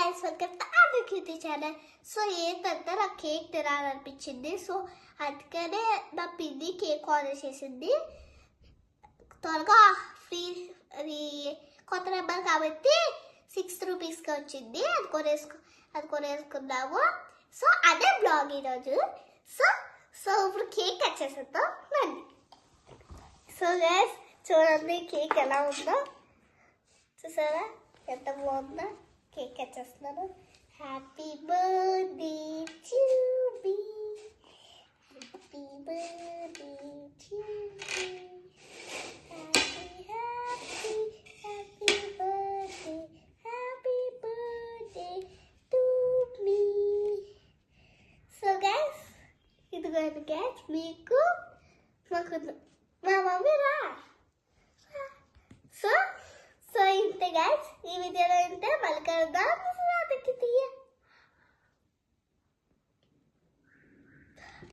guys, welcome to our cutie channel. So ఏంటంటే నాకు cake తినాలనిపించింది. So అందుకనే నా పిన్ని కేక్ ఆర్డర్ చేసింది. త్వరగా ఫ్రీ కొత్త నెంబర్ కాబట్టి 6 రూపీస్కి వచ్చింది. అది కొనేసుకున్నాము. సో అదే బ్లాగ్ ఈరోజు. సో ఇప్పుడు కేక్ కట్ చేసేద్దాం రండి. సో గైస్ చూడండి కేక్ ఎలా ఉందో చూసారా, ఎంత బాగుందో. కేక్ కట్ చేస్తున్నాను. Happy birthday to me, happy birthday to me, happy birthday to me. So guys ఇదిగోండి గైస్, మీకు మాకు